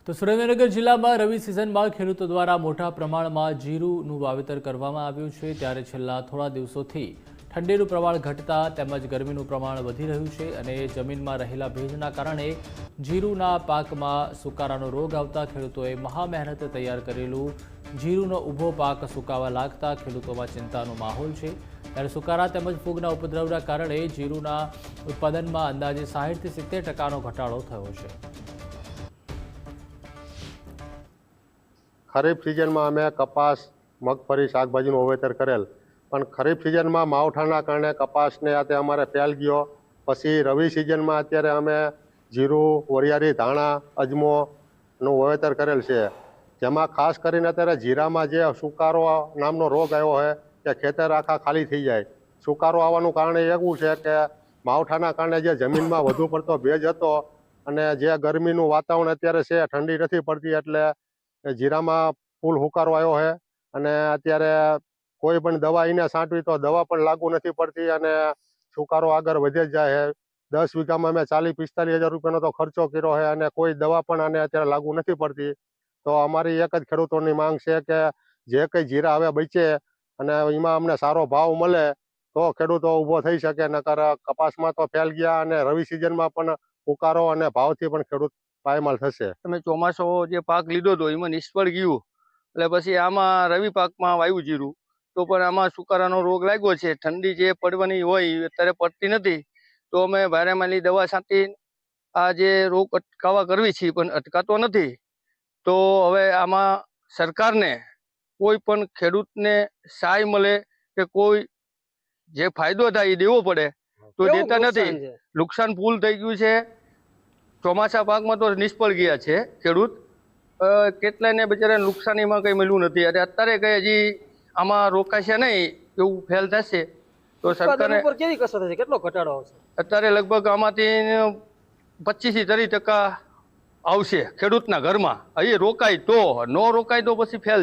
તો સુરેન્દ્રનગર જિલ્લામાં રવિ સિઝનમાં ખેડૂતો દ્વારા મોટા પ્રમાણમાં જીરુંનું વાવેતર કરવામાં આવ્યું છે, ત્યારે છેલ્લા થોડા દિવસોથી ઠંડીનું પ્રમાણ ઘટતા તેમજ ગરમીનું પ્રમાણ વધી રહ્યું છે અને જમીનમાં રહેલા ભેજના કારણે જીરુંના પાકમાં સુકારાનો રોગ આવતા ખેડૂતોએ મહામહેનતે તૈયાર કરેલું જીરુંનો ઊભો પાક સુકાવા લાગતા ખેડૂતોમાં ચિંતાનો માહોલ છે। ત્યારે સુકારા તેમજ ફૂગના ઉપદ્રવના કારણે જીરુંના ઉત્પાદનમાં અંદાજે 60 થી 70% ઘટાડો થયો છે। खरीफ सीजन में अमे कपास मगफળી शाकभाजीનું वावेतर करेल, पण खरीफ सीजन में मावठाना कारणे कपास ने आते अमारे फेल गयो। पछी रवि सीजन में अत्यारे अमे जीरुं, वरियारी, धाणा, अजमोનું वावेतर करेल छे, जेमां खास करीने अत्यारे जीरामां जे सुकारो नामनो रोग आव्यो है के खेतर आखा खाली थई जाय। सुकारो आववानुं कारण एवुं छे के मावठाना कारणे जे जमीनमां वधु पड़तो भेज हतो अने जे गरमीनुं वातावरण अत्यारे छे, ठंडी नथी पड़ती एटले जीरामां फूल हुकारो आव्यो है अने अत्यारे कोई पण दवा एने छांटवी तो दवा पण लागू नथी पड़ती अने सुकारो आगळ वधी जाय है। 10 वीघामां अमे 40-45 हज़ार रूपियानो तो खर्चो कर्यो है अने कोई दवा पण आने अत्यारे लागू नथी पड़ती। तो अमारी एक ज खेडूतोनी मांग छे के जे कई जीरा हवे बचे अने एमां अमने सारो भाव मळे तो खेडूतो ऊभो थई शके, नकर कपासमां तो फेल गया अने रवि सीजनमां पण हुकारो अने भावथी पण खेडूत पायमाल थशे। તમે ચોમાસો જે પાક લીધો હતો એમાં નિષ્ફળ ગયું એટલે પછી આમાં રવિ પાકમાં વાવ્યું જીરું તો પણ આમાં સુકારાનો રોગ લાગ્યો છે। ઠંડી જે પડવાની હોય એ અત્યારે પડતી નથી તો અમે વારેમાલી દવા છાંટી આ જે રોગ અટકાવવા કરવી છે પણ અટકાતો નથી। તો હવે આમાં સરકારને કોઈ પણ ખેડૂતને સહાય મળે કે કોઈ જે ફાયદો થાય એ દેવો પડે તો દેતા નથી। નુકસાન ફૂલ થઈ ગયું છે। ચોમાસા પાકમાં તો નિષ્ફળ ગયા છે ખેડૂત, કેટલાયને બિચારાને નુકસાનીમાં કંઈ મળ્યું નથી અને અત્યારે કંઈ હજી આમાં રોકાશે નહીં એવું ફેલ થશે તો સરકારે કેવી કસર થશે, કેટલો ઘટાડો આવશે? અત્યારે લગભગ આમાંથી 25 થી 30% આવશે ખેડૂતના ઘરમાં। અહીં રોકાય તો, ન રોકાય તો પછી ફેલ